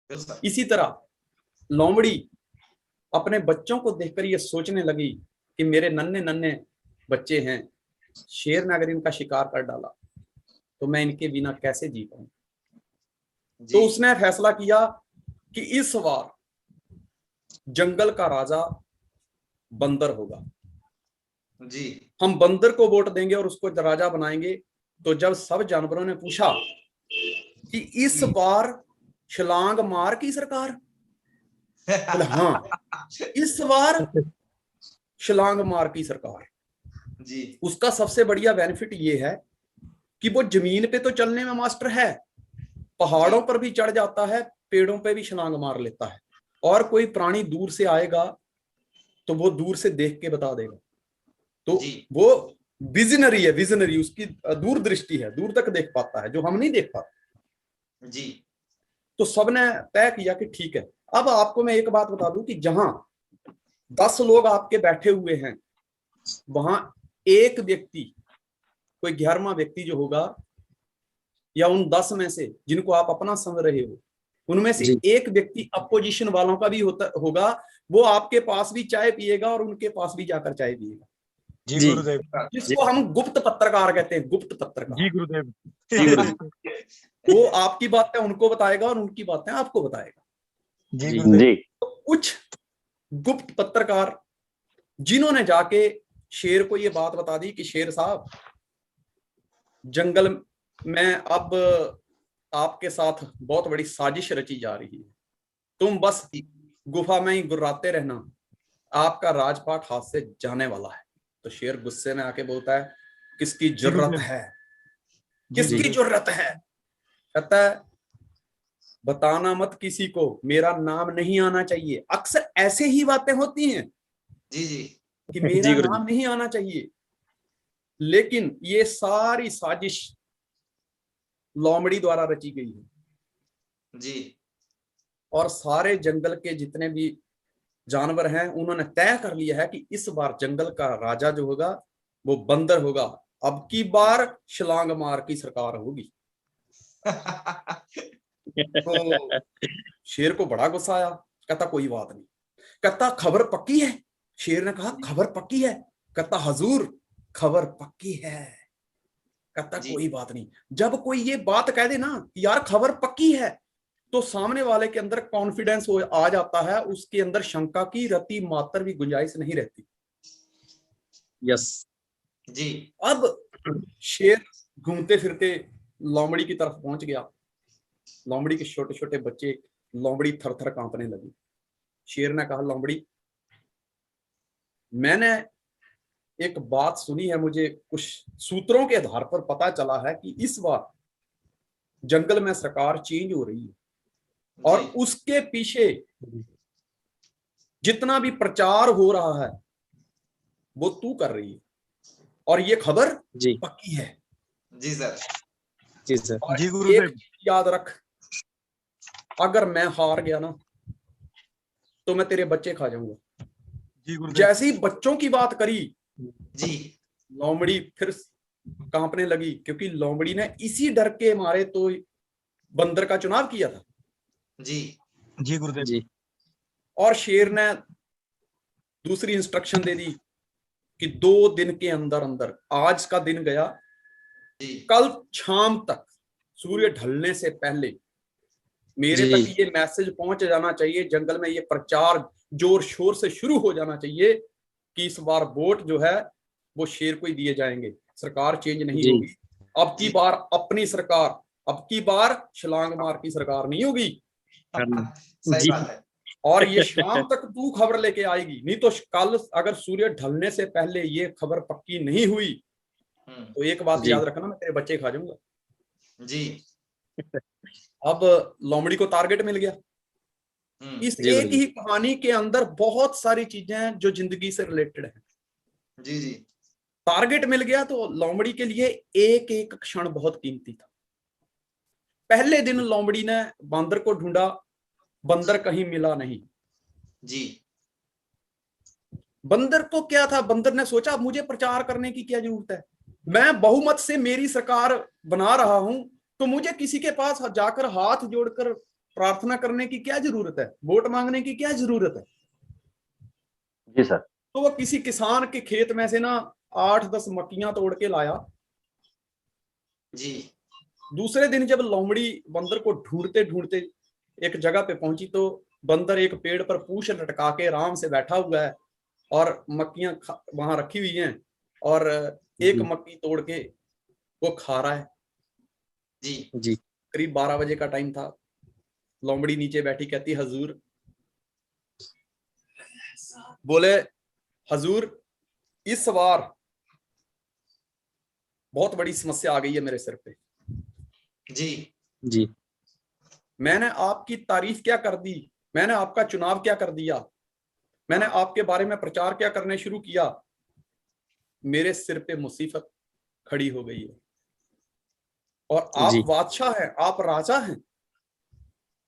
इसी तरह लोमड़ी अपने बच्चों को देखकर ये सोचने लगी कि मेरे नन्हे नन्हे बच्चे हैं, शेर ने अगर इनका शिकार कर डाला तो मैं इनके बिना कैसे जी पाऊं। तो उसने फैसला किया कि इस बार जंगल का राजा बंदर होगा जी। हम बंदर को वोट देंगे और उसको राजा बनाएंगे। तो जब सब जानवरों ने पूछा कि इस बार छलांग मार की सरकार, बोले हाँ इस बार छलांग मार की सरकार जी। उसका सबसे बढ़िया बेनिफिट ये है कि वो जमीन पे तो चलने में मास्टर है, पहाड़ों पर भी चढ़ जाता है, पेड़ों पे भी छलांग मार लेता है, और कोई प्राणी दूर से आएगा तो वो दूर से देख के बता देगा। तो वो विजनरी है, विजनरी, उसकी दूरदृष्टि है, दूर तक देख पाता है जो हम नहीं देख पाते जी। तो सबने तय किया कि ठीक है। अब आपको मैं एक बात बता दूं कि जहां 10 लोग आपके बैठे हुए हैं, वहां एक व्यक्ति, कोई 11वां व्यक्ति जो होगा, या उन 10 में से जिनको आप अपना समझ रहे हो, उनमें से एक व्यक्ति अपोजिशन वालों का भी होगा। वो आपके पास भी चाय पिएगा और उनके पास भी जाकर चाय पिएगा जी गुरुदेव, जिसको हम गुप्त पत्रकार कहते हैं, गुप्त पत्रकार जी गुरुदेव। वो आपकी बातें उनको बताएगा और उनकी बातें आपको बताएगा जी गुरुदेव। तो कुछ गुप्त पत्रकार जिन्होंने जाके शेर को ये बात बता दी कि शेर साहब, जंगल में अब आपके साथ बहुत बड़ी साजिश रची जा रही है, तुम बस गुफा में ही गुर्राते रहना, आपका राजपाट हाथ से जाने वाला है। तो शेर गुस्से में आके बोलता है, किसकी जुर्रत है, किसकी जुर्रत है? कहता है, बताना मत किसी को, मेरा नाम नहीं आना चाहिए। अक्सर ऐसे ही बातें होती हैं जी जी कि मेरा नाम नहीं आना चाहिए, लेकिन ये सारी साजिश लोमड़ी द्वारा रची गई है जी। और सारे जंगल के जितने भी जानवर हैं, उन्होंने तय कर लिया है कि इस बार जंगल का राजा जो होगा वो बंदर होगा, अब की बार छलांग मार की सरकार होगी। तो शेर को बड़ा गुस्सा आया, कहता कोई बात नहीं। कहता खबर पक्की है? शेर ने कहा खबर पक्की है। कहता हजूर खबर पक्की है। कहता कोई बात नहीं। जब कोई ये बात कह दे ना यार खबर पक्की है, तो सामने वाले के अंदर कॉन्फिडेंस आ जाता है, उसके अंदर शंका की रति मात्र भी गुंजाइश नहीं रहती। यस जी। अब शेर घूमते फिरते लोमड़ी की तरफ पहुंच गया। लोमड़ी के छोटे छोटे बच्चे, लोमड़ी थर थर कांपने लगी। शेर ने कहा, लोमड़ी मैंने एक बात सुनी है, मुझे कुछ सूत्रों के आधार पर पता चला है कि इस बार जंगल में सरकार चेंज हो रही है, और उसके पीछे जितना भी प्रचार हो रहा है वो तू कर रही है, और ये खबर पक्की है। जी सर। जी सर। जी गुरुदेव। याद रख, अगर मैं हार गया ना तो मैं तेरे बच्चे खा जाऊंगा। जी गुरुदेव। जैसे ही बच्चों की बात करी जी, लोमड़ी फिर कांपने लगी, क्योंकि लोमड़ी ने इसी डर के मारे तो बंदर का चुनाव किया था जी। जी गुरुदेव जी। और शेर ने दूसरी इंस्ट्रक्शन दे दी कि 2 दिन के अंदर अंदर, आज का दिन गया जी, कल शाम तक सूर्य ढलने से पहले मेरे तक ये मैसेज पहुंच जाना चाहिए, जंगल में ये प्रचार जोर शोर से शुरू हो जाना चाहिए कि इस बार वोट जो है वो शेर को ही दिए जाएंगे, सरकार चेंज नहीं होगी। अब की बार अपनी सरकार, अब की बार छलांग मार की सरकार नहीं होगी। सही बात है। और ये शाम तक तू खबर लेके आएगी, नहीं तो कल अगर सूर्य ढलने से पहले ये खबर पक्की नहीं हुई तो एक बात याद रखना, मैं तेरे बच्चे खा जाऊंगा जी। अब लोमड़ी को टारगेट मिल गया। इस एक ही कहानी के अंदर बहुत सारी चीजें हैं जो जिंदगी से रिलेटेड है जी जी। टारगेट मिल गया तो लोमड़ी के लिए एक एक क्षण बहुत कीमती था। पहले दिन लोमड़ी ने बंदर को ढूंढा, बंदर कहीं मिला नहीं जी। बंदर को क्या था, बंदर ने सोचा मुझे प्रचार करने की क्या जरूरत है, मैं बहुमत से मेरी सरकार बना रहा हूं, तो मुझे किसी के पास जाकर हाथ जोड़कर प्रार्थना करने की क्या जरूरत है, वोट मांगने की क्या जरूरत है। जी सर। तो वो किसी किसान के खेत में से ना 8-10 मक्कियां तोड़ के लाया जी। दूसरे दिन जब लोमड़ी बंदर को ढूंढते ढूंढते एक जगह पे पहुंची तो बंदर एक पेड़ पर पूंछ लटका के आराम से बैठा हुआ है और मक्कियां वहां रखी हुई हैं और एक मक्की तोड़ के वो खा रहा है। जी जी करीब 12 बजे का टाइम था। लोमड़ी नीचे बैठी कहती हजूर, बोले हजूर इस बार बहुत बड़ी समस्या आ गई है मेरे सिर पे। जी जी मैंने आपकी तारीफ क्या कर दी, मैंने आपका चुनाव क्या कर दिया, मैंने आपके बारे में प्रचार क्या करने शुरू किया, मेरे सिर पे मुसीबत खड़ी हो गई है और आप जी बादशाह हैं, आप राजा हैं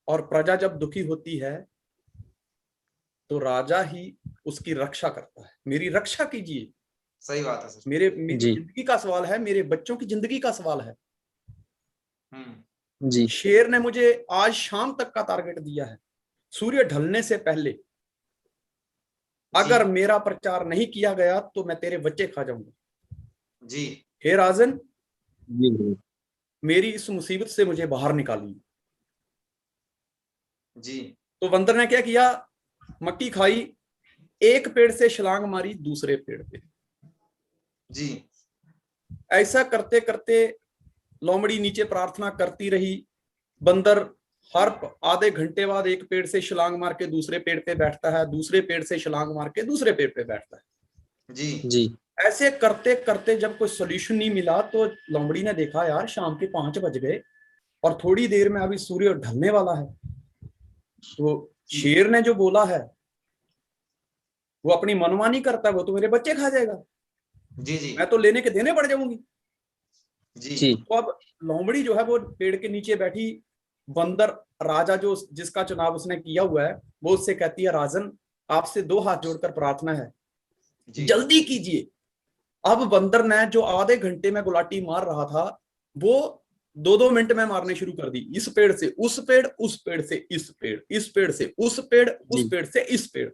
और प्रजा जब दुखी होती है तो राजा ही उसकी रक्षा करता है। मेरी रक्षा कीजिए। सही बात है सर। मेरी जी जिंदगी का सवाल है, मेरे बच्चों की जिंदगी का सवाल है। हम्म। जी शेर ने मुझे आज शाम तक का टारगेट दिया है, सूर्य ढलने से पहले अगर मेरा प्रचार नहीं किया गया तो मैं तेरे बच्चे खा जाऊंगा। जी हे राजन, जी मेरी इस मुसीबत से मुझे बाहर निकालिए। जी। तो बंदर ने क्या किया, मक्की खाई, एक पेड़ से छलांग मारी दूसरे पेड़ पे। जी ऐसा करते करते लोमड़ी नीचे प्रार्थना करती रही। बंदर हर आधे घंटे बाद एक पेड़ से छलांग मार के दूसरे पेड़ पे बैठता है, दूसरे पेड़ से छलांग मार के दूसरे पेड़ पे बैठता है। जी जी ऐसे करते करते जब कोई सोल्यूशन नहीं मिला तो लोमड़ी ने देखा यार शाम के 5 बज गए और थोड़ी देर में अभी सूर्य ढलने वाला है। तो शेर ने जो बोला है वो अपनी मनमानी करता है, वो तो मेरे बच्चे खा जाएगा, जी। जी मैं तो लेने के देने पड़ जाऊंगी। जी जी तो अब लोमड़ी जो है वो पेड़ के नीचे बैठी, बंदर राजा जो जिसका चुनाव उसने किया हुआ है वो उससे कहती है, राजन आपसे 2 हाथ जोड़कर प्रार्थना है, जी। जल्दी कीजिए। अब बंदर ने जो आधे घंटे में गुलाटी मार रहा था वो 2-2 मिनट में मारने शुरू कर दी। इस पेड़ से उस पेड़, उस पेड़ से इस पेड़, इस पेड़ से उस पेड़, उस जी पेड़ से इस पेड़।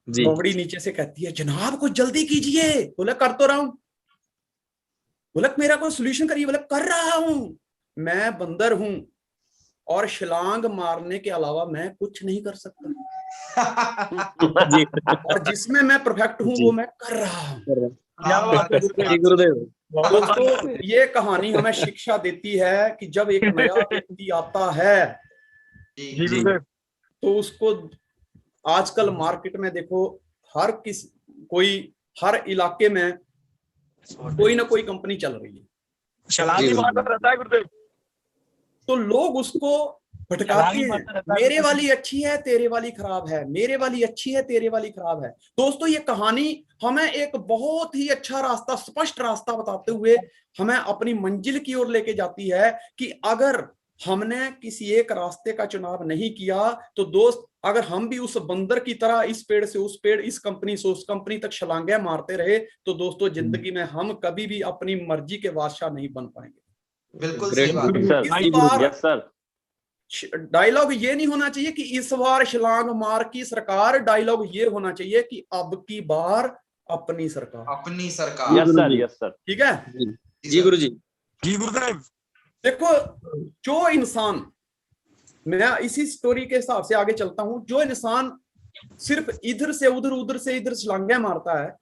जी लोमड़ी नीचे से कहती है, जनाब कुछ जल्दी कीजिए। बोले कर तो रहा हूं। बोले मेरा कोई सोल्यूशन करिए। बोले कर रहा हूं, मैं बंदर हूं और छलांग मारने के अलावा मैं कुछ नहीं कर सकता जी और जिसमें मैं परफेक्ट हूं जी। वो मैं कर रहा हूं। क्या बात है जी गुरुदेव। दोस्तों ये कहानी हमें शिक्षा देती है कि जब एक नया व्यक्ति आता है जी जी जी। गुरुदेव। तो उसको आजकल मार्केट में देखो कोई हर इलाके में कोई ना कोई कंपनी चल रही है, छलांग ही मारता रहता है गुरुदेव। तो लोग उसको भटकाते छलांग ही हैं। मारता रहता है मेरे गुरुदेव। वाली अच्छी है तेरे वाली खराब है, मेरे वाली अच्छी है तेरे वाली खराब है। दोस्तों ये कहानी हमें एक बहुत ही अच्छा रास्ता, स्पष्ट रास्ता बताते हुए हमें अपनी मंजिल की ओर लेके जाती है कि अगर हमने किसी एक रास्ते का चुनाव नहीं किया तो दोस्त, अगर हम भी उस बंदर की तरह इस पेड़ से उस पेड़, इस कंपनी से उस कंपनी तक छलांगे मारते रहे तो दोस्तों जिंदगी में हम कभी भी अपनी मर्जी के बादशाह नहीं बन पाएंगे। बिल्कुल सही बात है। सर, इस बार यस सर। डायलॉग ये नहीं होना चाहिए कि इस बार छलांग मार की सरकार, डायलॉग ये होना चाहिए कि अब की बार अपनी सरकार। अपनी सरकार। Yes sir, yes sir. ठीक है जी गुरु जी। जी गुरुदेव। देखो, जो इंसान, मैं इसी स्टोरी के हिसाब से आगे चलता हूं, जो इंसान सिर्फ इधर से उधर, उधर से इधर छलांगे मारता है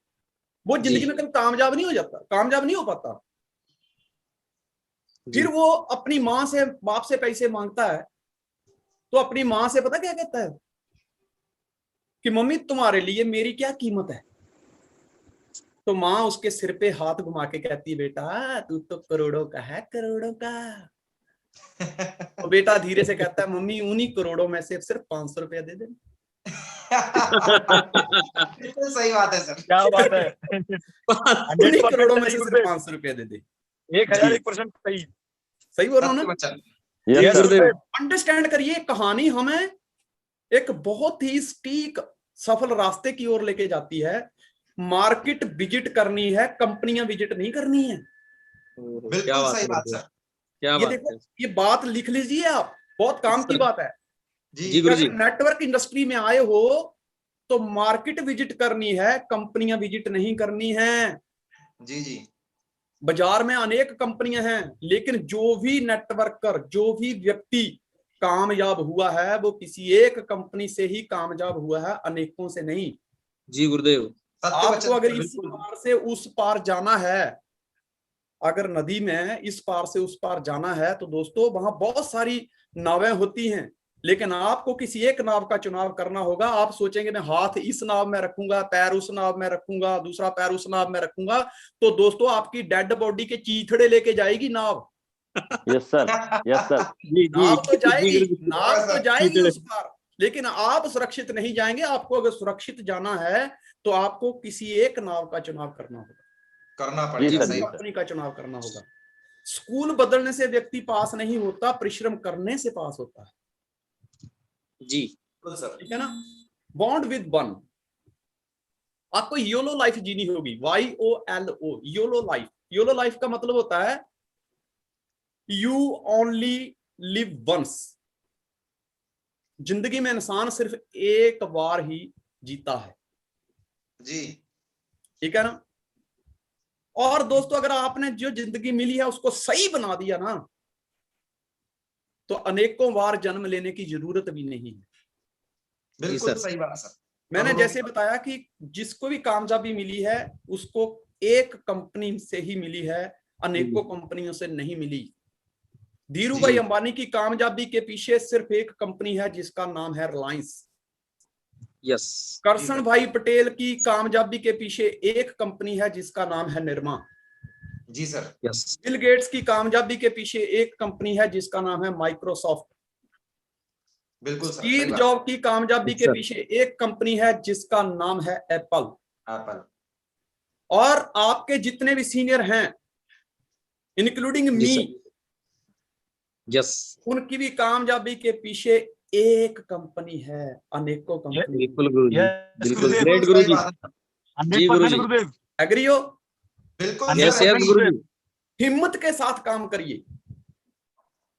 वो जिंदगी में कभी कामयाब नहीं हो जाता, कामयाब नहीं हो पाता। फिर वो अपनी माँ से, बाप से पैसे मांगता है तो अपनी माँ से पता क्या कहता है कि मम्मी तुम्हारे लिए मेरी क्या कीमत है। तो माँ उसके सिर पे हाथ घुमा के कहती है, बेटा तू तो करोड़ों का है, करोड़ों का। तो बेटा धीरे से कहता है, मम्मी उन्हीं करोड़ों में से सिर्फ 500 रुपया दे दे। बिल्कुल सही बात है सर। क्या बात है। उन्हीं करोड़ों में से सिर्फ 500 रुपया दे दे। 1001% सही। सही बोल रहा हूँ ना? वचन। Yes sir. अंडरस्टैंड करिए, कहानी हमें एक बहुत ही स्टीक सफल रास्ते की ओर लेके जाती है। मार्केट विजिट करनी है, कंपनियां विजिट नहीं करनी है। बिल्कुल सही बात सर। क्या ये बात देखो, है। ये बात लिख लीजिए आप, बहुत काम की बात है। जी गुरुजी। अगर नेटवर्क इंडस्ट्री में आए हो तो मार्केट विजिट करनी है, कंपनियां विजिट नहीं करनी है। जी जी बाजार में अनेक कंपनियां हैं, लेकिन जो भी नेटवर्कर, जो भी व्यक्ति कामयाब हुआ है वो किसी एक कंपनी से ही कामयाब हुआ है, अनेकों से नहीं। जी गुरुदेव। सत्य आपको वचन अगर सर, इस बिल्कुल। पार से उस पार जाना है, अगर नदी में इस पार से उस पार जाना है तो दोस्तों वहां बहुत सारी नावें होती हैं, लेकिन आपको किसी एक नाव का चुनाव करना होगा। आप सोचेंगे मैं हाथ इस नाव में रखूंगा, पैर उस नाव में रखूंगा, दूसरा पैर उस नाव में रखूंगा, तो दोस्तों आपकी डेड बॉडी के चीथड़े लेके जाएगी नाव। Yes sir, yes sir. जी जी नाव तो जी जाएगी, गुरुजी। नाव तो जाएगी चीथड़े। उस पार, लेकिन आप सुरक्षित नहीं जाएंगे। आपको अगर सुरक्षित जाना है तो आपको किसी एक नाव का चुनाव करना होगा, करना जी पड़ेगा, सर, सही जी बात। कंपनी का चुनाव करना होगा। स्कूल बदलने से व्यक्ति पास नहीं होता, परिश्रम करने से पास होता है। जी बिल्कुल सर। ठीक है ना। Bond with one. आपको योलो लाइफ जीनी होगी, YOLO, YOLO life. YOLO life का मतलब होता है यू ओनली लिव वंस। जिंदगी में इंसान सिर्फ एक बार ही जीता है। जी ठीक है ना। और दोस्तों अगर आपने जो जिंदगी मिली है उसको सही बना दिया ना, तो अनेकों बार जन्म लेने की जरूरत भी नहीं है। बिल्कुल सर। सही बात सर। मैंने करोड़ों- जैसे बताया कि जिसको भी कामयाबी मिली है उसको एक कंपनी से ही मिली है, अनेकों कंपनियों से नहीं मिली। धीरू भाई अंबानी की कामयाबी के पीछे सिर्फ एक कंपनी है जिसका नाम है रिलायंस। यस। करसन भाई पटेल की कामयाबी के पीछे एक कंपनी है जिसका नाम है निरमा। जी सर। यस। बिल गेट्स की कामयाबी के पीछे एक कंपनी है जिसका नाम है माइक्रोसॉफ्ट। बिल्कुल सर, सही स्टीव बात। जॉब की कामयाबी के सर। पीछे एक कंपनी है जिसका नाम है एप्पल। एप्पल। और आपके जितने भी सीनियर हैं इंक्लूडिंग जी मी, सर। यस। उनकी भी कामयाबी के पीछे एक कंपनी है, अनेकों कंपनी। बिल्कुल गुरुजी, यस बिल्कुल गुरुदेव। ग्रेट सही गुरुजी। बात है। जी 100% गुरुजी। गुरुदेव। एग्री हो। बिल्कुल यस सर, यस agree। गुरुजी। हिम्मत के साथ काम करिए।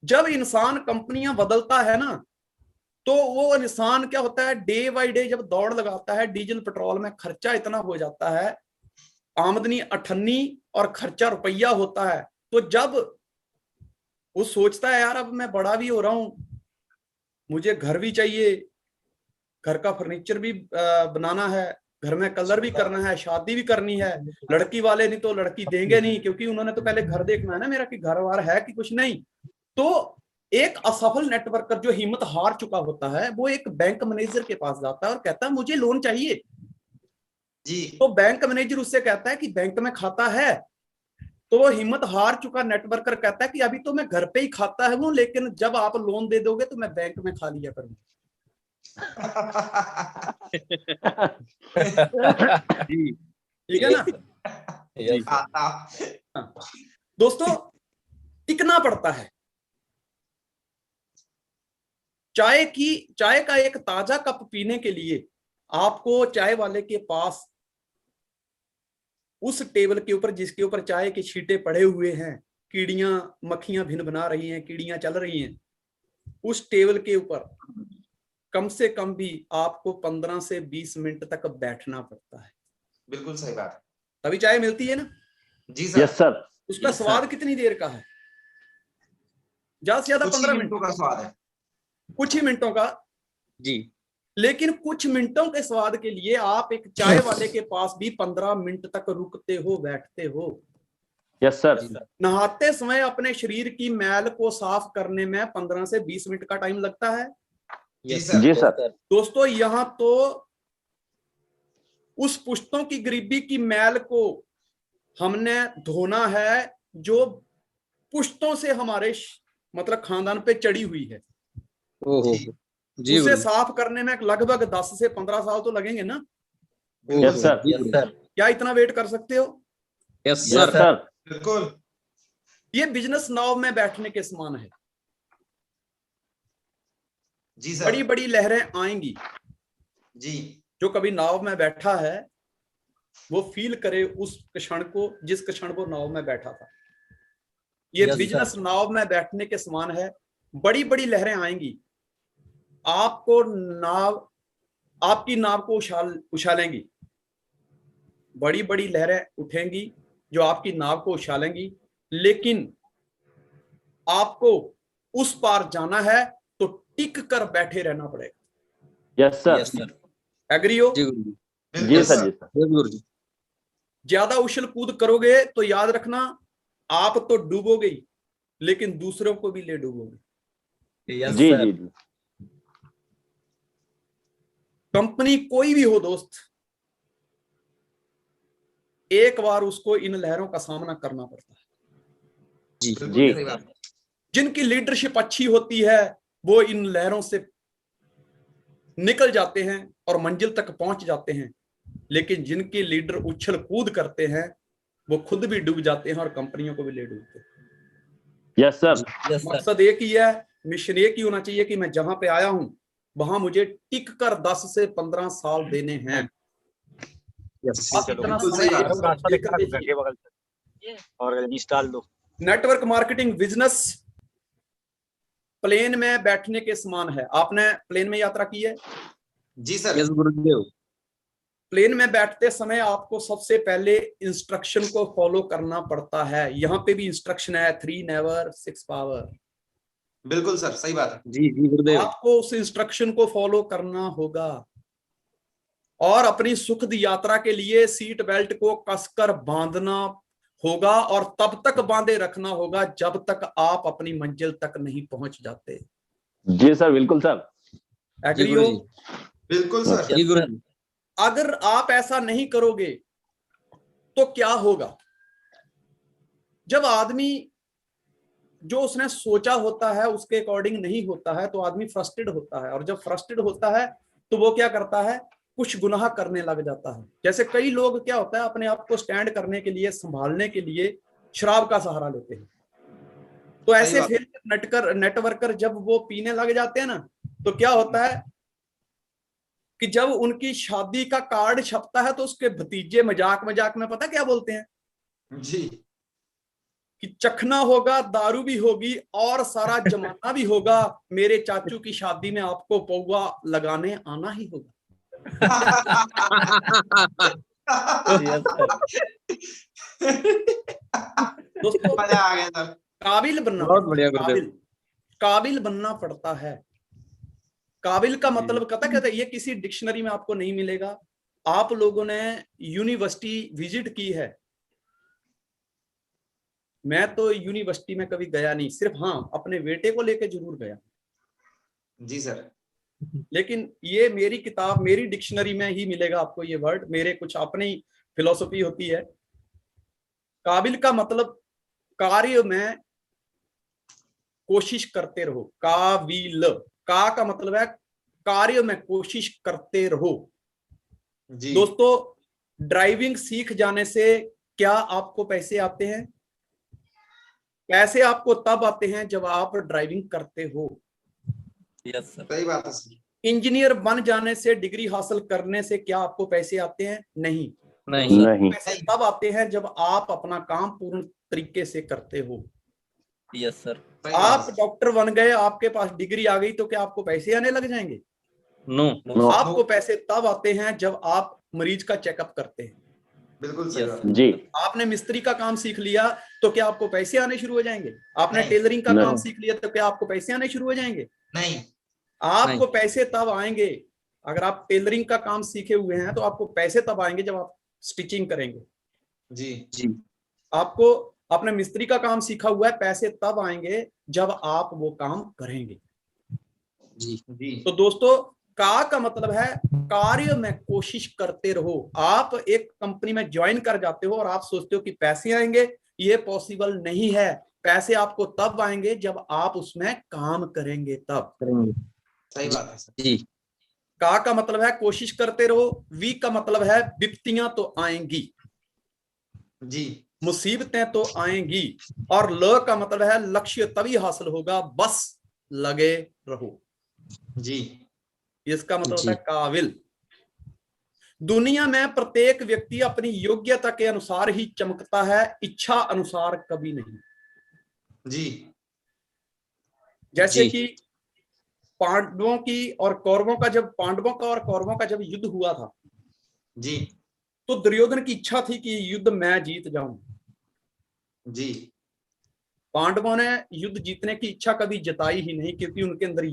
जब इंसान कंपनियां बदलता है ना, तो वो इंसान क्या होता है, डे बाय डे जब दौड़ लगाता है, डीजल पेट्रोल में खर्चा इतना हो जाता है, आमदनी 98 और खर्चा रुपया होता है। तो जब वो सोचता है यार अब मैं बड़ा भी हो रहा हूं, मुझे घर भी चाहिए, घर का फर्नीचर भी बनाना है, घर में कलर भी करना है, शादी भी करनी है, लड़की वाले नहीं तो लड़की देंगे नहीं, क्योंकि उन्होंने तो पहले घर देखना है ना मेरा कि घर वार है कि कुछ नहीं। तो एक असफल नेटवर्कर जो हिम्मत हार चुका होता है वो एक बैंक मैनेजर के पास जाता है और कहता है मुझे लोन चाहिए। जी तो बैंक मैनेजर उससे कहता है कि बैंक में खाता है। तो वो हिम्मत हार चुका नेटवर्कर कहता है कि अभी तो मैं घर पे ही खाता है वो, लेकिन जब आप लोन दे दोगे तो मैं बैंक में खा लिया करूंगा। जी ठीक है ना। जी आता। दोस्तों टिकना पड़ता है। चाय का एक ताजा कप पीने के लिए आपको चाय वाले के पास उस टेबल के ऊपर जिसके ऊपर चाय के छींटे पड़े हुए हैं, कीड़ियां मक्खियां भिन बना रही हैं, कीड़ियां चल रही हैं, उस टेबल के ऊपर कम से कम भी आपको 15 से 20 मिनट तक बैठना पड़ता है, बिल्कुल सही बात। तभी चाय मिलती है ना। जी सर। Yes sir. उसका Yes, sir. स्वाद कितनी देर का है, ज्यादा से ज्यादा कुछ ही 15 मिनटों मिनट, का स्वाद है। कुछ ही मिनटों का। जी लेकिन कुछ मिनटों के स्वाद के लिए आप एक चाय वाले के पास भी 15 मिनट तक रुकते हो, बैठते हो। Yes sir. नहाते समय अपने शरीर की मैल को साफ करने में 15 से 20 मिनट का टाइम लगता है। जी सर। जी सर। दोस्तों यहाँ तो उस पुश्तों की गरीबी की मैल को हमने धोना है जो पुश्तों से हमारे मतलब खानदान पे चढ़ी हुई है। ओहो जी उसे गुरुजी। साफ करने में लगभग 10 से 15 साल तो लगेंगे ना। Yes sir. जी गुरुजी। क्या इतना वेट कर सकते हो? Yes yes sir. सर। बिल्कुल। ये बिजनेस नाव में बैठने के समान है। जी सर। बड़ी बड़ी लहरें आएंगी, जी जो कभी नाव में बैठा है वो फील करे उस क्षण को जिस क्षण वो नाव में बैठा था। ये Yes, बिजनेस नाव में बैठने के समान है। बड़ी बड़ी लहरें आएंगी, आपको नाव, आपकी नाव को उछालेंगी, बड़ी बड़ी लहरें उठेंगी जो आपकी नाव को उछालेंगी, लेकिन आपको उस पार जाना है तो टिक कर बैठे रहना पड़ेगा। Yes sir, yes sir, agree हो? जी गुरु जी, जी बिल्कुल सर, सर। जी सर, यस गुरु जी, ज्यादा उछल कूद करोगे तो याद रखना आप तो डूबोगे ही, लेकिन दूसरों को भी ले डूबोगे। यस जी सर, जी जी, कंपनी कोई भी हो दोस्त, एक बार उसको इन लहरों का सामना करना पड़ता है। जी बिल्कुल जी। सही बात। जिनकी लीडरशिप अच्छी होती है वो इन लहरों से निकल जाते हैं और मंजिल तक पहुंच जाते हैं, लेकिन जिनके लीडर उछल कूद करते हैं वो खुद भी डूब जाते हैं और कंपनियों को भी ले डूबते हैं। यस सर, यस सर, मकसद एक ही है, मिशन एक ही होना चाहिए कि मैं जहां पे आया हूं वहां मुझे टिक कर 10 से 15 साल देने हैं। यस, आप चलो, इतना बिल्कुल समय सही बात। एक रास्ता देकर दिखा घर देखिए। के बगल से और इंस्टॉल दो। नेटवर्क मार्केटिंग बिजनेस प्लेन में बैठने के समान है। आपने प्लेन में यात्रा की है? जी सर। यस गुरुदेव, प्लेन में बैठते समय आपको सबसे पहले इंस्ट्रक्शन को फॉलो करना पड़ता है। यहाँ पे भी इंस्ट्रक्शन है 3 नेवर 6 पावर। बिल्कुल सर, सही बात है। जी जी गुरुदेव, आपको उस इंस्ट्रक्शन को फॉलो करना होगा और अपनी सुखद यात्रा के लिए सीट बेल्ट को कसकर बांधना होगा और तब तक बांधे रखना होगा जब तक आप अपनी मंजिल तक नहीं पहुंच जाते। जी सर, बिल्कुल सर, जी एग्री गुरु हो? जी, बिल्कुल सर। जी गुरु जी, अगर आप ऐसा नहीं करोगे तो क्या होगा? जब आदमी जो उसने सोचा होता है उसके अकॉर्डिंग नहीं होता है तो आदमी फ्रस्ट्रेटेड होता है, और जब फ्रस्ट्रेटेड होता है तो वो क्या करता है, कुछ गुनाह करने लग जाता है। जैसे कई लोग क्या होता है अपने आप को स्टैंड करने के लिए, संभालने के लिए शराब का सहारा लेते हैं। तो सही ऐसे बात। फिर नेटवर्कर जब वो पीने लग जाते हैं ना, तो क्या होता है कि जब उनकी शादी का कार्ड छपता है तो उसके भतीजे मजाक मजाक में पता क्या बोलते हैं जी। कि चखना होगा, दारू भी होगी और सारा जमाना भी होगा, मेरे चाचू की शादी में आपको पौवा लगाने आना ही होगा। यस सर, दोस्तों मजा आ गया सर। काबिल बनना बहुत पड़ता बढ़िया है, गुरुदेव, काबिल काबिल बनना पड़ता है। काबिल का मतलब कहता है ये किसी डिक्शनरी में आपको नहीं मिलेगा। आप लोगों ने यूनिवर्सिटी विजिट की है, मैं तो यूनिवर्सिटी में कभी गया नहीं, सिर्फ हाँ अपने बेटे को लेकर जरूर गया, जी सर। लेकिन ये मेरी किताब, मेरी डिक्शनरी में ही मिलेगा आपको ये वर्ड, मेरे कुछ अपनी फिलॉसफी होती है। काबिल का मतलब कार्य में कोशिश करते रहो। काबिल का मतलब है कार्य में कोशिश करते रहो। जी। दोस्तों ड्राइविंग सीख जाने से क्या आपको पैसे आते हैं? पैसे आपको तब आते हैं जब आप ड्राइविंग करते हो। यस सर, सही बात है सर। इंजीनियर बन जाने से, डिग्री हासिल करने से क्या आपको पैसे आते हैं? नहीं। नहीं, नहीं, पैसे तब आते हैं जब आप अपना काम पूर्ण तरीके से करते हो। यस सर, सही बात आप है सर। डॉक्टर बन गए, आपके पास डिग्री आ गई, तो क्या आपको पैसे आने लग जाएंगे? नो, नो, आपको पैसे तब आते हैं जब आप मरीज का चेकअप करते हैं। बिल्कुल सही यस बात है। जी, आपने मिस्त्री का काम सीख लिया तो क्या आपको पैसे आने शुरू हो जाएंगे? आपने नहीं। टेलरिंग का नहीं। काम सीख लिया तो क्या आपको पैसे आने शुरू हो जाएंगे? नहीं। आपको पैसे तब आएंगे, अगर आप टेलरिंग का काम सीखे हुए हैं तो आपको पैसे तब आएंगे जब आप स्टिचिंग करेंगे। जी। जी, आपको अपने मिस्त्री का काम सीखा हुआ है, पैसे तब आएंगे जब आप वो काम करेंगे। जी, जी। तो दोस्तों का मतलब है कार्य में कोशिश करते रहो। आप एक कंपनी में ज्वाइन कर जाते हो और आप सोचते हो कि पैसे आएंगे, ये पॉसिबल नहीं है। पैसे आपको तब आएंगे जब आप उसमें काम करेंगे तब। करेंगे, सही बात है सर। जी, का मतलब है कोशिश करते रहो। वी का मतलब है विपत्तियां तो आएंगी, जी। मुसीबतें तो आएंगी। और ल का मतलब है लक्ष्य तभी हासिल होगा, बस लगे रहो। जी। इसका मतलब जी, होता है काबिल। दुनिया में प्रत्येक व्यक्ति अपनी योग्यता के अनुसार ही चमकता है, इच्छा अनुसार कभी नहीं। जी। जैसे जी। कि पांडवों की और कौरवों का जब पांडवों का और कौरवों का जब युद्ध हुआ था, जी तो दुर्योधन की इच्छा थी कि युद्ध मैं जीत जाऊं। जी पांडवों ने युद्ध जीतने की इच्छा कभी जताई ही नहीं, क्योंकि उनके अंदर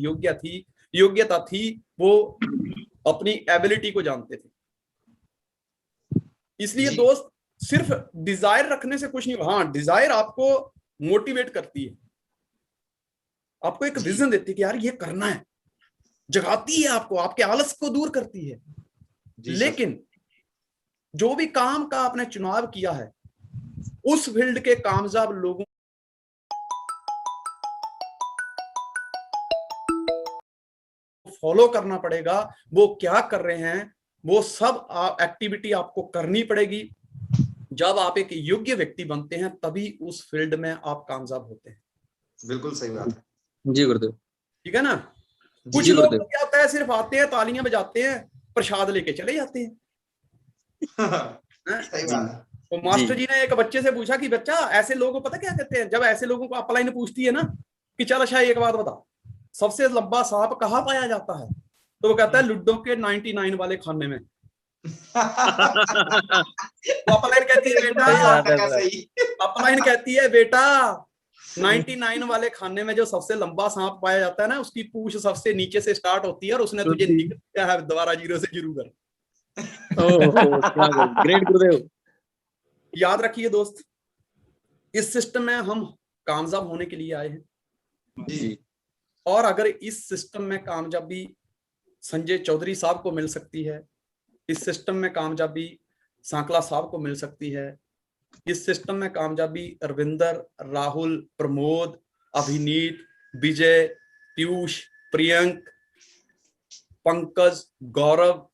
योग्यता थी, वो अपनी एबिलिटी को जानते थे। इसलिए जी दोस्त, सिर्फ डिजायर रखने से कुछ नहीं। हाँ, डिजायर आपको मोटिवेट करती है, आपको एक जी विजन देती है कि यार ये करना है, जगाती है आपको, आपके आलस को दूर करती है। जी सर। लेकिन जो भी काम का आपने चुनाव किया है, उस फील्ड के कामयाब लोगों को फॉलो करना पड़ेगा। वो क्या कर रहे हैं, वो सब एक्टिविटी आपको करनी पड़ेगी। जब आप एक योग्य व्यक्ति बनते हैं, तभी उस फील्ड में आप कामयाब होते हैं। बिल्कुल सही बात है। जी गुरुदेव। ठीक है ना। जी कुछ जी लोग गुरुदेव। क्या होता है, सिर्फ आते हैं, तालियां बजाते हैं, प्रसाद लेके चले जाते हैं। सही जी बात है। तो मास्टर जी ने एक बच्चे से पूछा कि बच्चा, ऐसे लोगों को पता क्या कहते हैं? जब ऐसे लोगों को अपलाइन पूछती है ना कि चल अच्छा एक बात बता, सबसे लंबा सांप कहाँ पाया जाता है? तो वो कहता है लुड्डो के 99 वाले खाने में। तो अपलाइन कहती है बेटा, सही बात है सर। सही। अपलाइन कहती है बेटा, 99 वाले खाने में जो सबसे लंबा सांप पाया जाता है ना, उसकी पूंछ सबसे नीचे से स्टार्ट होती है, और उसने तुझे निकल दिया है, दोबारा जीरो से शुरू कर। ओह क्या ग्रेट गुरुदेव। याद रखिए दोस्त, इस सिस्टम में हम कामयाब होने के लिए आए हैं। जी और अगर इस सिस्टम में कामयाबी संजय चौधरी साहब को मिल सकती है, इस सिस्टम में कामयाबी सांकला साहब को मिल सकती है, इस सिस्टम में कामयाबी रविंदर, राहुल, प्रमोद, अभिनीत, विजय, पीयूष, प्रियंक, पंकज, गौरव,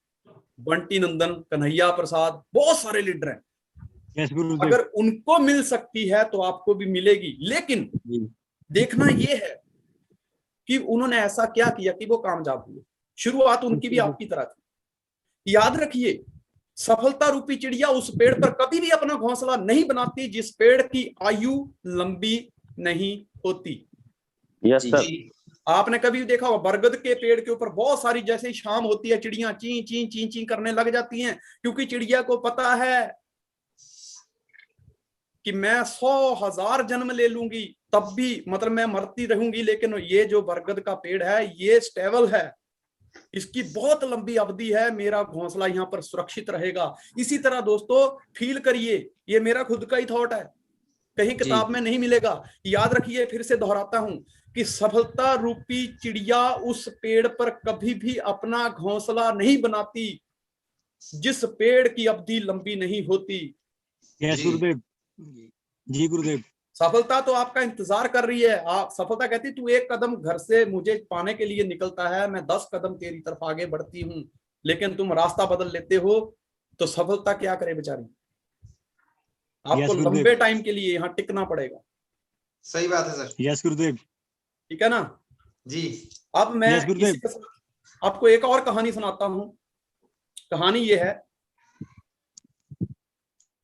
बंटी नंदन, कन्हैया प्रसाद, बहुत सारे लीडर हैं। अगर उनको मिल सकती है तो आपको भी मिलेगी। लेकिन देखना यह है कि उन्होंने ऐसा क्या किया कि वो कामयाब हुए। शुरुआत उनकी भी आपकी तरह थी। याद रखिए, सफलता रूपी चिड़िया उस पेड़ पर कभी भी अपना घोंसला नहीं बनाती जिस पेड़ की आयु लंबी नहीं होती। Yes sir. जी आपने कभी देखा होगा, बरगद के पेड़ के ऊपर बहुत सारी, जैसे ही शाम होती है, चिड़ियां ची ची ची ची करने लग जाती हैं, क्योंकि चिड़िया को पता है कि मैं 100,000 जन्म ले लूंगी, तब भी मतलब मैं मरती रहूंगी, लेकिन ये जो बरगद का पेड़ है ये स्टेबल है, इसकी बहुत लंबी अवधि है, मेरा घोंसला यहाँ पर सुरक्षित रहेगा। इसी तरह दोस्तों, फील करिए, ये मेरा खुद का ही थॉट है, कहीं किताब में नहीं मिलेगा। याद रखिए, फिर से दोहराता हूं कि सफलता रूपी चिड़िया उस पेड़ पर कभी भी अपना घोंसला नहीं बनाती जिस पेड़ की अवधि लंबी नहीं होती। जी गुरुदेव। जी गुरुदेव। सफलता तो आपका इंतजार कर रही है। आप सफलता कहती, तू एक कदम घर से मुझे पाने के लिए निकलता है, मैं 10 कदम तेरी तरफ आगे बढ़ती हूं, लेकिन तुम रास्ता बदल लेते हो, तो सफलता क्या करे बेचारी? आपको लंबे टाइम के लिए यहाँ टिकना पड़ेगा। सही बात है सर। यस गुरुदेव। ठीक है ना। जी अब मैं Yes, गुरुदेव। इसी के साथ आपको एक और कहानी सुनाता हूं। कहानी ये है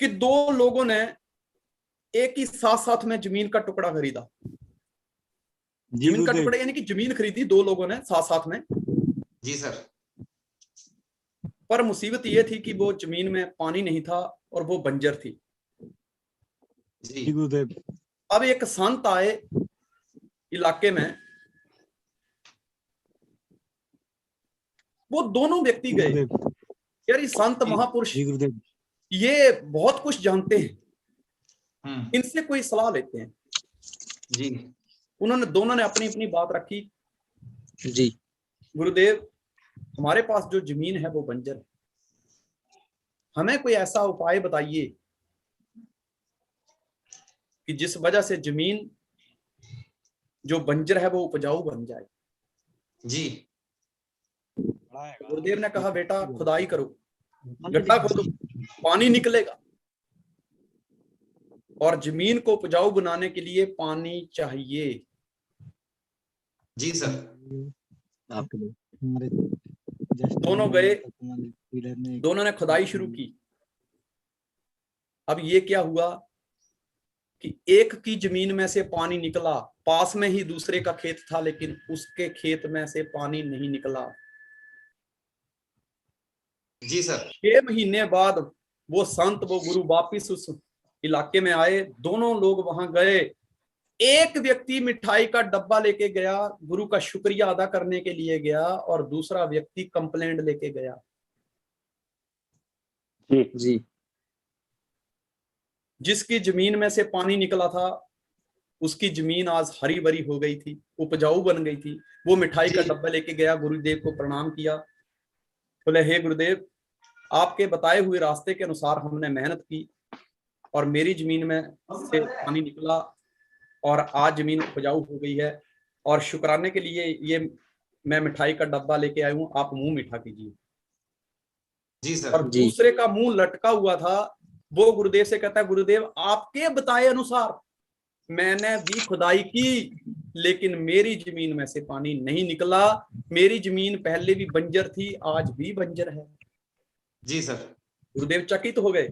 कि दो लोगों ने एक ही साथ साथ में जमीन का टुकड़ा खरीदा। जी जमीन का गुरुदेव। टुकड़ा यानी कि जमीन खरीदी दो लोगों ने साथ साथ में। जी सर। पर मुसीबत ये थी कि वो जमीन में पानी नहीं था और वो बंजर थी। जी जी गुरुदेव। अब एक संत आए इलाके में, वो दोनों व्यक्ति गए। गुरुदेव। यार ये संत महापुरुष, जी गुरुदेव। ये बहुत कुछ जानते हैं, हम्म। इनसे कोई सलाह लेते हैं। जी उन्होंने दोनों ने अपनी अपनी बात रखी। जी गुरुदेव, हमारे पास जो जमीन है वो बंजर है, हमें कोई ऐसा उपाय बताइए कि जिस वजह से जमीन जो बंजर है वो उपजाऊ बन जाए। जी गुरुदेव ने कहा, बेटा खुदाई करो, गड्ढा खोदो, पानी निकलेगा, और जमीन को उपजाऊ बनाने के लिए पानी चाहिए। जी सर। दोनों गए, दोनों ने खुदाई शुरू की। अब ये क्या हुआ कि एक की जमीन में से पानी निकला, पास में ही दूसरे का खेत था, लेकिन उसके खेत में से पानी नहीं निकला। जी सर। 6 महीने बाद वो संत, वो गुरु वापिस उस इलाके में आए, दोनों लोग वहां गए। एक व्यक्ति मिठाई का डब्बा लेके गया, गुरु का शुक्रिया अदा करने के लिए गया, और दूसरा व्यक्ति कंप्लेंट लेके गया। जी जिसकी जमीन में से पानी निकला था, उसकी जमीन आज हरी भरी हो गई थी, उपजाऊ बन गई थी। वो मिठाई का डब्बा लेके गया, गुरुदेव को प्रणाम किया, बोले हे गुरुदेव, आपके बताए हुए रास्ते के अनुसार हमने मेहनत की और मेरी जमीन में से पानी निकला और आज जमीन उपजाऊ हो गई है, और शुक्राने के लिए ये मैं मिठाई का डब्बा लेके आया हूं, आप मुंह मीठा कीजिए। जी सर। और दूसरे का मुंह लटका हुआ था, वो गुरुदेव से कहता है, गुरुदेव आपके बताए अनुसार मैंने भी खुदाई की, लेकिन मेरी जमीन में से पानी नहीं निकला। मेरी जमीन पहले भी बंजर थी, आज भी बंजर है। जी सर। गुरुदेव चकित हो गए,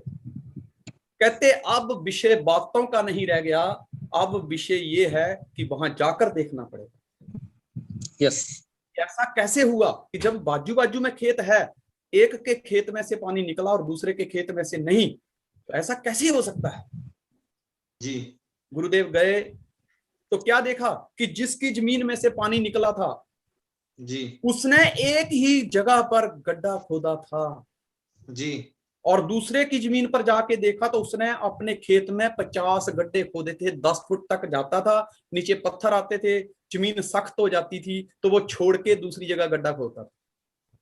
कहते अब विषय बातों का नहीं रह गया, अब विषय ये है कि वहां जाकर देखना पड़ेगा। यस। ऐसा कैसे हुआ कि जब बाजू बाजू में खेत है, एक के खेत में से पानी निकला और दूसरे के खेत में से नहीं, तो ऐसा कैसे हो सकता है? जी। गुरुदेव गए तो क्या देखा कि जिसकी जमीन में से पानी निकला था, जी उसने एक ही जगह पर गड्ढा खोदा था, जी। और दूसरे की जमीन पर जाके देखा तो उसने अपने खेत में 50 गड्ढे खोदे थे, 10 फुट तक जाता था, नीचे पत्थर आते थे, जमीन सख्त हो जाती थी, तो वो छोड़ के दूसरी जगह गड्ढा खोदता था।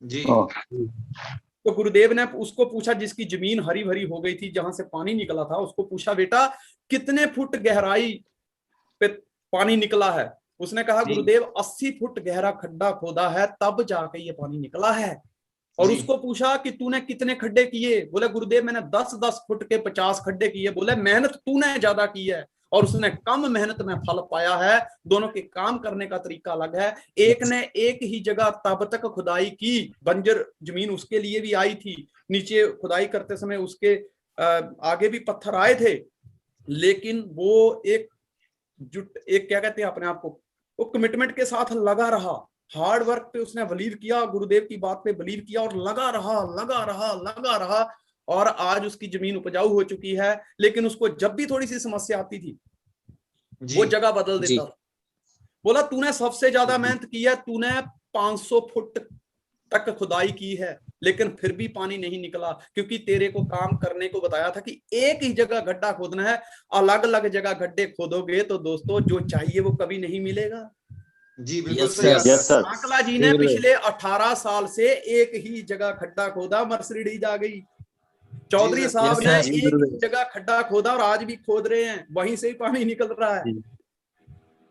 जी। तो गुरुदेव ने उसको पूछा, जिसकी जमीन हरी भरी हो गई थी, जहां से पानी निकला था, उसको पूछा, बेटा कितने फुट गहराई पे पानी निकला है? उसने कहा, गुरुदेव 80 फुट गहरा खड्डा खोदा है, तब जाके ये पानी निकला है। और उसको पूछा कि तूने कितने खड्डे किए? बोले गुरुदेव मैंने 10-10 फुट के 50 खड्डे किए। बोले मेहनत तूने ज्यादा की है और उसने कम मेहनत में फल पाया है। दोनों के काम करने का तरीका अलग है। एक ने एक ही जगह तब तक खुदाई की, बंजर जमीन उसके लिए भी आई थी, नीचे खुदाई करते समय उसके आगे भी पत्थर आए थे, लेकिन वो एक क्या कहते हैं अपने आप को, वो कमिटमेंट के साथ लगा रहा, हार्ड वर्क पे उसने बिलीव किया, गुरुदेव की बात पे बिलीव किया और लगा रहा, और आज उसकी जमीन उपजाऊ हो चुकी है। लेकिन उसको जब भी थोड़ी सी समस्या आती थी, वो जगह बदल देता था। बोला तूने सबसे ज्यादा मेहनत की है, तूने 500 फुट तक खुदाई की है, लेकिन फिर भी पानी नहीं निकला, क्योंकि तेरे को काम करने को बताया था कि एक ही जगह गड्ढा खोदना है। अलग अलग जगह गड्ढे खोदोगे तो दोस्तों जो चाहिए वो कभी नहीं मिलेगा। जी बिल्कुल Yes, सही yes. बात है। आंकला जी ने पिछले 18 साल से एक ही जगह खड्डा खोदा, मर्सिडीज आ गई। चौधरी साहब ने एक ही जगह खड्डा खोदा और आज भी खोद रहे हैं, वहीं से ही पानी निकल रहा है।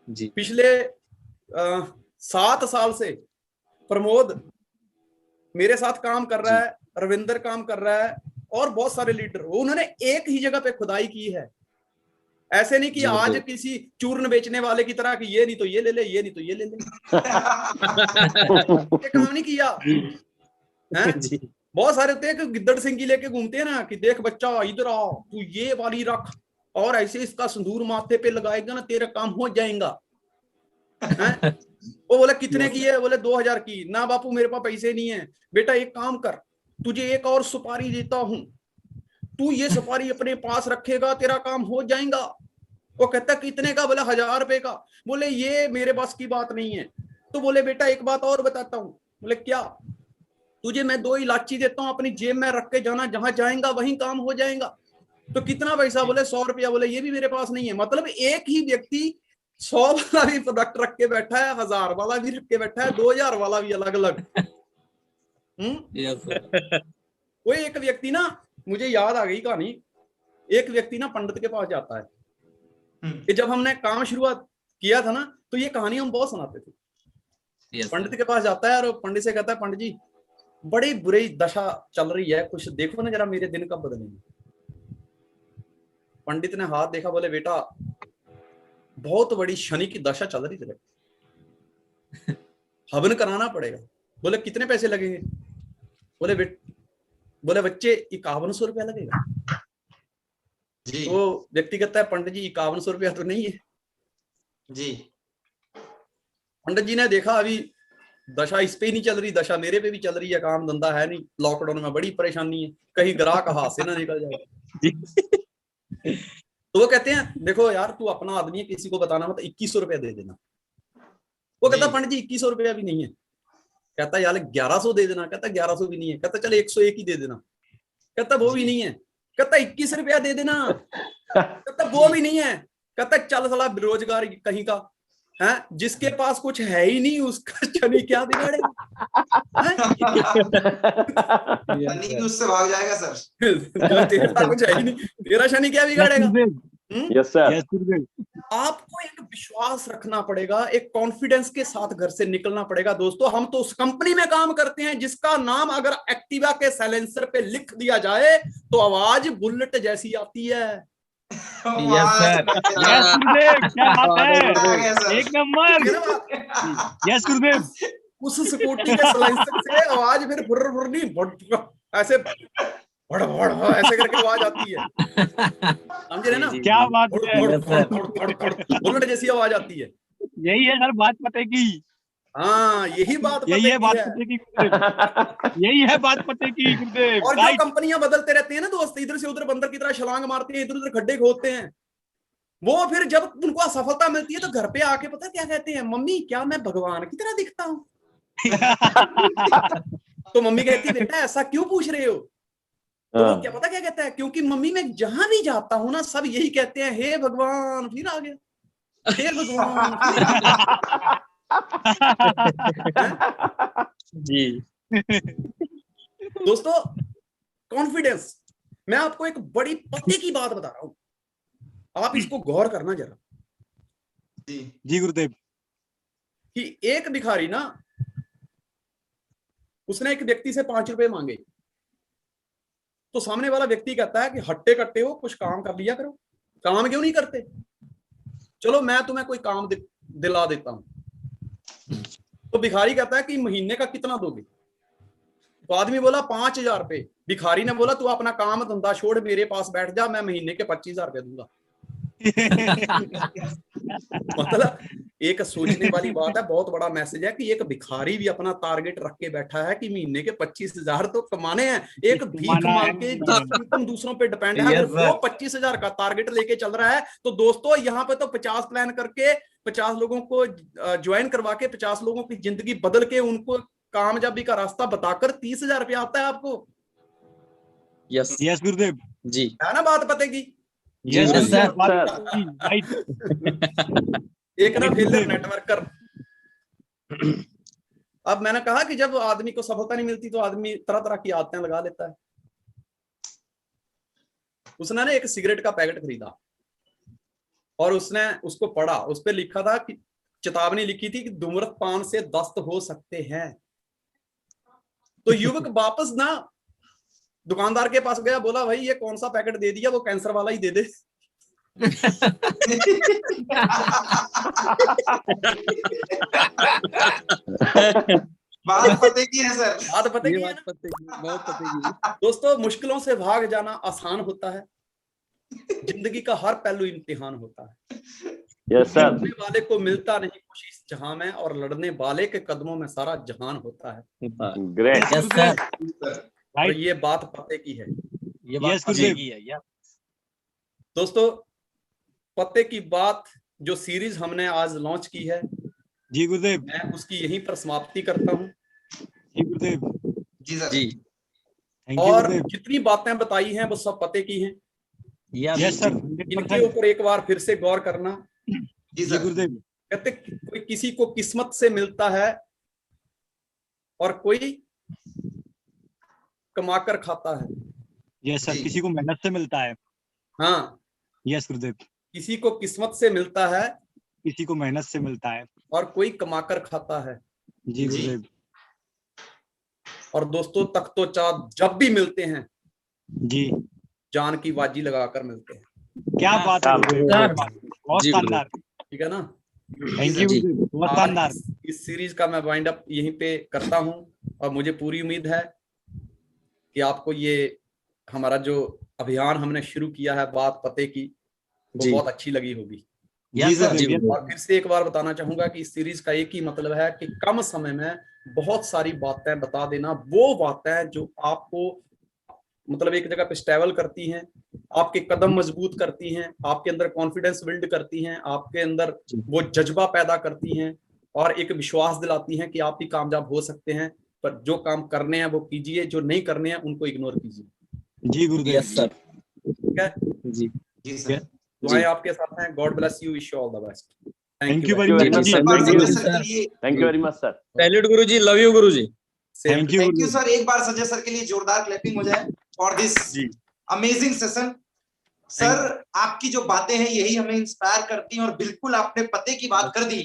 जी। पिछले 7 साल से प्रमोद मेरे साथ काम कर रहा है, रविंदर काम कर रहा है, और बहुत सारे लीडर, उन्होंने एक ही जगह पे खुदाई की है। ऐसे नहीं कि आज किसी चूर्ण बेचने वाले की तरह कि ये नहीं तो ये ले ले, ये नहीं तो ये ले ले। ये काम नहीं किया है। बहुत सारे होते हैं कि गिद्दड़ सिंगी लेके घूमते हैं ना, कि देख बच्चा इधर आओ, तू ये वाली रख और ऐसे इसका सिंदूर माथे पे लगाएगा ना, तेरा काम हो जाएगा। वो बोले कितने की है? बोले 2000 की। ना बापू मेरे पास पैसे नहीं है। बेटा एक काम कर, तुझे एक और सुपारी देता हूं, तू ये सुपारी अपने पास रखेगा, तेरा काम हो जाएगा। वो कहता कितने का? बोले 1000 रुपए का। बोले ये मेरे पास की बात नहीं है। तो बोले बेटा एक बात और बताता हूँ। बोले क्या? तुझे मैं 2 इलायची देता हूँ, अपनी जेब में रख के जाना, जहां जाएगा वहीं काम हो जाएगा। तो कितना पैसा? बोले 100 रुपया। बोले ये भी मेरे पास नहीं है। मतलब एक ही व्यक्ति 100 वाला भी प्रोडक्ट रख के बैठा है, 1000 वाला भी रख के बैठा है, 2000 वाला भी अलग अलग। वो एक व्यक्ति ना, मुझे याद आ गई कहानी, एक व्यक्ति ना पंडित के पास जाता है। कि जब हमने काम शुरुआत किया था ना, तो ये कहानी हम बहुत सुनाते थे। पंडित के पास जाता है और पंडित से कहता है, पंडित जी बड़ी बुरी दशा चल रही है, कुछ देखो ना जरा, मेरे दिन कब बदलेंगे। पंडित ने हाथ देखा, बोले बेटा बहुत बड़ी शनि की दशा चल रही है, हवन कराना पड़ेगा। बोले कितने पैसे लगेंगे? बोले बच्चे 5100 रुपया लगेगा। जी तो व्यक्ति कहता है पंडित जी 5100 रुपया तो नहीं है। जी पंडित जी ने देखा अभी दशा इस पे ही नहीं चल रही, दशा मेरे पे भी चल रही है, काम धंधा है नहीं, लॉकडाउन में बड़ी परेशानी है, कहीं ग्राहक हाथ से ना निकल जाए। तो वो कहते हैं देखो यार तू अपना आदमी है, किसी को बताना मत, 2100 रुपया दे देना। वो कहता जी। पंडित जी 2100 रुपया भी नहीं है। कहता यार 1100 दे देना। कहता 1100 भी नहीं है। कहता चल 101 ही दे देना। कहता वो भी नहीं है। कहता 21 रुपया दे देना। कहता वो भी नहीं है। कहता चल साला बेरोजगार कहीं का है, जिसके पास कुछ है ही नहीं उसका शनि क्या बिगाड़ेगा। शनि भी उससे भाग जाएगा सर। तेरा कुछ है ही नहीं, तेरा शनि क्या बिगाड़ेगा। Yes sir. यस गुरुदेव। आपको एक विश्वास रखना पड़ेगा, एक कॉन्फिडेंस के साथ घर से निकलना पड़ेगा। दोस्तों हम तो उस कंपनी में काम करते हैं जिसका नाम अगर एक्टिवा के साइलेंसर पे लिख दिया जाए तो आवाज बुलेट जैसी आती है। Yes sir. यस गुरुदेव, क्या बात है, एक नंबर। यस गुरुदेव। उस स्कूटी के साइलेंसर से आवाज फिर फुर फुर नहीं ऐसे भड़ भड़ ऐसे करके आवाज आती है, समझ रहे ना। क्या बात है, बुलेट जैसी आवाज आती है। यही है सर बात पते की। हाँ यही बात यही है बात है। पते की गुरुदेव, यही है बात पते की गुरुदेव। और जो कंपनियां बदलते रहते हैं ना दोस्त, इधर से उधर बंदर की तरह छलांग मारते हैं, इधर उधर खड्डे खोदते हैं, वो फिर जब उनको असफलता मिलती है तो घर पे आके पता क्या कहते हैं, मम्मी क्या मैं भगवान की तरह दिखता हूँ। तो मम्मी कहती है बेटा ऐसा क्यों पूछ रहे हो। तो वो क्या पता क्या कहता है, क्योंकि मम्मी मैं जहां भी जाता हूँ ना सब यही कहते हैं हे भगवान, फिर आ गया हे भगवान। जी दोस्तों कॉन्फिडेंस, मैं आपको एक बड़ी पते की बात बता रहा हूं, आप इसको गौर करना जरा। जी गुरुदेव। कि एक भिखारी ना, उसने एक व्यक्ति से 5 रुपए मांगे, तो सामने वाला व्यक्ति कहता है कि हट्टे कट्टे हो, कुछ काम कर लिया करो। काम क्यों नहीं करते, चलो मैं तुम्हें कोई काम दिला देता हूं। तो भिखारी कहता है कि महीने का कितना दोगे। तो आदमी बोला 5000 रुपए। भिखारी ने बोला तू अपना काम धंधा छोड़ मेरे पास बैठ जा, मैं महीने के 25000 रुपए दूंगा। मतलब एक सोचने वाली बात है, बहुत बड़ा मैसेज है कि एक भिखारी भी अपना टारगेट रख के बैठा है कि महीने के 25000 तो कमाने हैं। एक भीख मांग के तुम दूसरों पे डिपेंड है, अगर वो 25000 का टारगेट लेके चल रहा है तो दोस्तों यहाँ पे तो 50 प्लान करके 50 लोगों को ज्वाइन करवा के 50 लोगों की जिंदगी बदल के उनको कामयाबी का रास्ता बताकर 30,000 रुपया आता है आपको। यस यस गुरुदेव। जी है ना बात पते की। Yes Yes, sir. राइट। एक ना फेलियर नेटवर्कर। अब मैंने कहा कि जब आदमी को सफलता नहीं मिलती तो आदमी तरह तरह की आदतें लगा लेता है। उसने ना एक सिगरेट का पैकेट खरीदा और उसने उसको पढ़ा, उस पर लिखा था कि चेतावनी लिखी थी कि धूम्रपान से दस्त हो सकते हैं। तो युवक वापस ना दुकानदार के पास गया, बोला भाई ये कौन सा पैकेट दे दिया, वो कैंसर वाला ही दे दे। बात पते की है सर। बात पते ये की है बात ना? पते की, बहुत पते की। दोस्तों मुश्किलों से भाग जाना आसान होता है, जिंदगी का हर पहलू इम्तिहान होता है। Yes sir. लड़ने वाले को मिलता नहीं खुशी इस जहां में, और लड़ने वाले के कदमों में सारा जहान होता है। ग्रेट। यस सर, तो ये बात पते की है। ये बात Yes, पते गुरुदेव। की है। या दोस्तों पते की बात जो सीरीज हमने आज लॉन्च की है, जी गुरुदेव। मैं उसकी यहीं पर समाप्ति करता हूं। जी गुरुदेव। जी सर। जी थैंक यू और गुरुदेव। जितनी बातें बताई हैं वो सब पते की हैं। यस सर, इनके 100%। ऊपर एक बार फिर से गौर करना। जी जी सर। गुरुदेव। कहते कोई किसी को किस्मत से मिलता है और कोई कमाकर खाता है। यस सर, जी। किसी को मेहनत से मिलता है। हाँ, यस गुरुदेव। किसी को किस्मत से मिलता है किसी को मेहनत से मिलता है। और कोई कमाकर खाता है। जी गुरुदेव। और दोस्तों तख्तो चाँद जब भी मिलते हैं जी, जान की बाजी लगाकर मिलते हैं। क्या बात है गुरुदेव, सर। बहुत जी, गुरुदेव। शानदार। ठीक है ना। थैंक यू जी। गुरुदेव, बहुत आज शानदार। इस सीरीज का मैं वाइंड अप यहीं पे करता हूं और मुझे पूरी उम्मीद है कि आपको ये हमारा जो अभियान हमने शुरू किया है बात पते की, वो जी। बहुत अच्छी लगी होगी। Yes, sir. जी, Yes, और फिर से एक बार बताना चाहूंगा कि इस सीरीज का एक ही मतलब है कि कम समय में बहुत सारी बातें बता देना, वो बातें जो आपको मतलब एक जगह पे स्टेबल करती हैं, आपके कदम मजबूत करती हैं, आपके अंदर कॉन्फिडेंस बिल्ड करती हैं, आपके अंदर वो जज्बा पैदा करती हैं और एक विश्वास दिलाती हैं कि आप भी कामयाब हो सकते हैं। पर जो काम करने हैं वो कीजिए, जो नहीं करने हैं उनको इग्नोर कीजिए। जी गुरुदेव। Yes sir. ठीक है, जी जी सर। दुआएं आपके साथ हैं। God bless you, wish you all the best. Thank you Thank very you very much. much, जी। sir. एक बार Thank you. संजय सर के लिए Thank you very much, sir. Salute Guruji, love you Guruji. Thank you. Thank you Gurudev. Sir. एक बार Sanjay sir के लिए जोरदार क्लैपिंग हो जाए फॉर दिस जी। Amazing session. सर आपकी जो बातें हैं यही हमें इंस्पायर करती हैं और बिल्कुल आपने पते की बात कर दी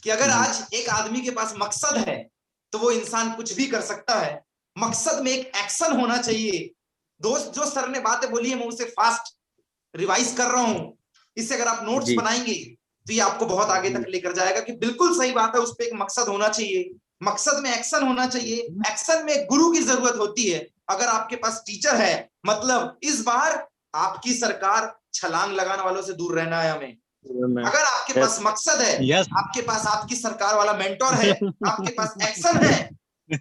कि अगर आज एक आदमी के पास मकसद है तो वो इंसान कुछ भी कर सकता है। मकसद में एक एक्शन होना चाहिए। दोस्त, जो सर ने बातें बोली है मैं उसे फास्ट रिवाइज कर रहा हूं। इससे अगर आप नोट्स जी। बनाएंगे तो ये आपको बहुत आगे तक लेकर जाएगा कि बिल्कुल सही बात है, उस पर एक मकसद होना चाहिए, मकसद में एक्शन होना चाहिए, एक्शन में गुरु की जरूरत होती है। अगर आपके पास टीचर है, मतलब इस बार आपकी सरकार छलांग लगाने वालों से दूर रहना है हमें। अगर आपके पास मकसद है, Yes. आपके पास आपकी सरकार वाला मेंटोर है, आपके पास एक्शन है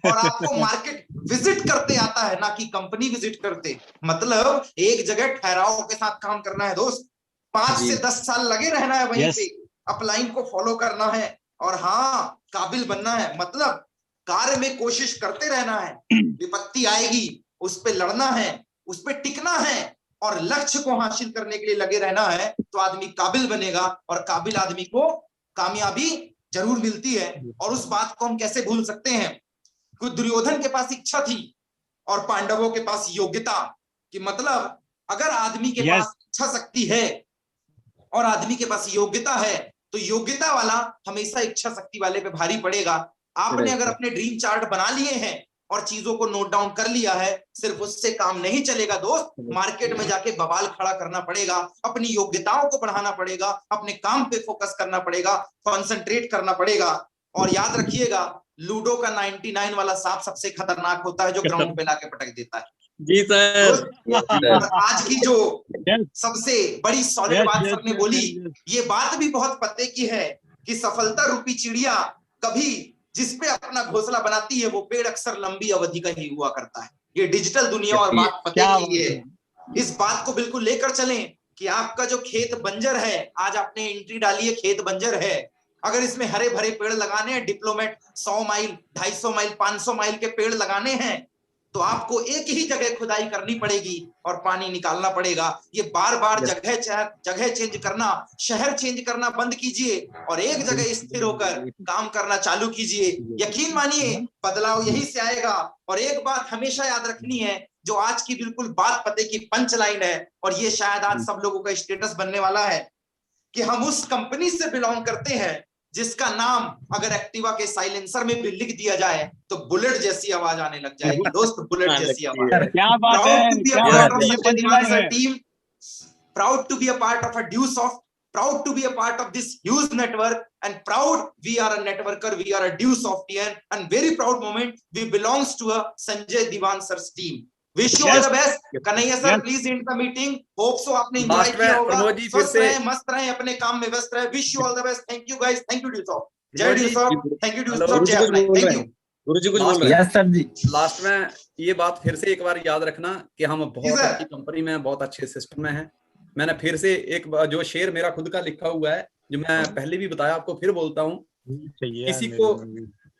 और आपको मार्केट विजिट करते आता है, ना कि कंपनी विजिट करते, मतलब एक जगह ठहराव के साथ काम करना है दोस्त। 5 जी। से 10 साल लगे रहना है वहीं Yes. पे, अपलाइन को फॉलो करना है और हाँ काबिल बनना है, मतलब कार्य में कोशिश करते रहना है। विपत्ति आएगी, उस पे लड़ना है, उस पे टिकना है और लक्ष्य को हासिल करने के लिए लगे रहना है, तो आदमी काबिल बनेगा और काबिल आदमी को कामयाबी जरूर मिलती है। और उस बात को हम कैसे भूल सकते हैं कि दुर्योधन के पास इच्छा थी और पांडवों के पास योग्यता, कि मतलब अगर आदमी के Yes. पास इच्छा शक्ति है और आदमी के पास योग्यता है तो योग्यता वाला हमेशा इच्छा शक्ति वाले पे भारी पड़ेगा। आपने अगर अपने ड्रीम चार्ट बना लिए हैं और चीजों को नोट डाउन कर लिया है, सिर्फ उससे काम नहीं चलेगा दोस्त। मार्केट में जाके बवाल खड़ा करना पड़ेगा, अपनी योग्यताओं को बढ़ाना पड़ेगा, अपने काम पे फोकस करना पड़ेगा, कंसंट्रेट करना पड़ेगा। और याद रखिएगा, लूडो का 99 वाला सांप सबसे खतरनाक होता है जो ग्राउंड पे लाके पटक देता है। जी सर। और आज की जो Yes. सबसे बड़ी सॉलिड Yes, बात yes, सर ने yes, बोली, yes, yes. ये बात भी बहुत पते की है कि सफलता रूपी चिड़िया कभी जिसपे अपना घोंसला बनाती है वो पेड़ अक्सर लंबी अवधि का ही हुआ करता है। ये डिजिटल दुनिया और बात पते क्या की है। इस बात को बिल्कुल लेकर चलें कि आपका जो खेत बंजर है, आज आपने एंट्री डाली है खेत बंजर है, अगर इसमें हरे भरे पेड़ लगाने हैं, डिप्लोमेट 100 माइल 250 माइल 500 माइल के पेड़ लगाने हैं, तो आपको एक ही जगह खुदाई करनी पड़ेगी और पानी निकालना पड़ेगा। ये बार बार जगह चेंज करना, शहर चेंज करना बंद कीजिए और एक जगह स्थिर होकर काम करना चालू कीजिए। यकीन मानिए बदलाव यहीं से आएगा। और एक बात हमेशा याद रखनी है, जो आज की बिल्कुल बात पते की पंच लाइन है, और ये शायद आज सब लोगों का स्टेटस बनने वाला है, कि हम उस कंपनी से बिलोंग करते हैं जिसका नाम अगर एक्टिवा के साइलेंसर में भी लिख दिया जाए तो बुलेट जैसी आवाज आने लग जाएगी दोस्त, बुलेट जैसी आवाज। क्या बात है, Proud to be a क्या part बात of है, ये Sanjay पंचलाइन Diwan sir है। team. Proud to be a part of a DueSoft. Proud to be a part of this huge network, and proud we are a networker, we are a DueSoftian, and very proud moment we belongs to a Sanjay Diwan sir's team. Wish you all Yes. the best. Kanhaiya sir Yes. Please end the meeting. Hope so आपने enjoy Last किया में होगा। प्रमोद जी फिर स्वस्थ से रहें, मस्त रहें, अपने काम में व्यस्त रहें। Wish you all the best. Thank you guys. Thank you DueSoft. जय Pramod ji, DueSoft. Thank you hello. DueSoft. जय अपना। Thank you. गुरुजी कुछ Last बोल रहे हैं। यस सर जी। लास्ट में ये बात फिर से एक बार याद रखना कि हम बहुत सर। अच्छी कंपनी में, बहुत अच्छे सिस्टम में हैं। मैंने फिर से एक बार जो शेर मेरा खुद का लिखा हुआ है, जो मैं पहले भी बताया, आपको फिर बोलता हूँ। किसी को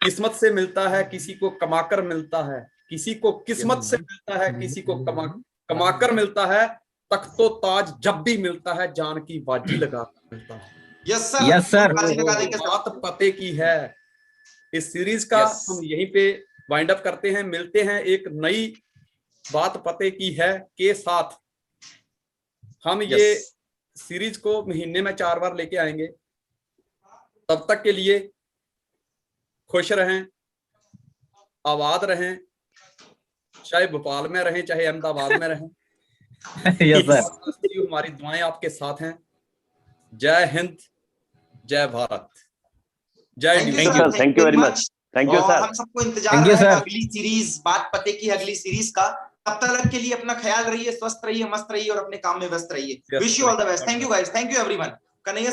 किस्मत से मिलता है, किसी को कमाकर मिलता है, किसी को किस्मत से मिलता है, किसी को कमाकर मिलता है, तख्तो ताज जब भी मिलता है जान की बाजी लगा मिलता है। Yes sir. Yes, sir. बाजी लगा देंगे सर। बात पते की है। इस सीरीज का Yes. हम यहीं पे वाइंड अप करते हैं। मिलते हैं एक नई बात पते की है के साथ। हम ये सीरीज को महीने में 4 बार लेके आएंगे। तब तक के लिए खुश रहें, आबाद रहें, चाहे भोपाल में रहें चाहे अहमदाबाद में रहें। Yes sir. हमारी दुआएं आपके साथ हैं। जय हिंद, जय भारत, जय Thank you, Thank sir. you, thank you very much. Thank you, और sir. हम सबको इंतजार Thank you, रहेगा sir. अगली सीरीज, बात पते की अगली सीरीज का। तब तक के लिए अपना ख्याल रहिए, स्वस्थ रहिए, मस्त रहिए और अपने काम में व्यस्त रहिए। Yes, wish you all the best. Thank you guys, thank you everyone. Kanhaiya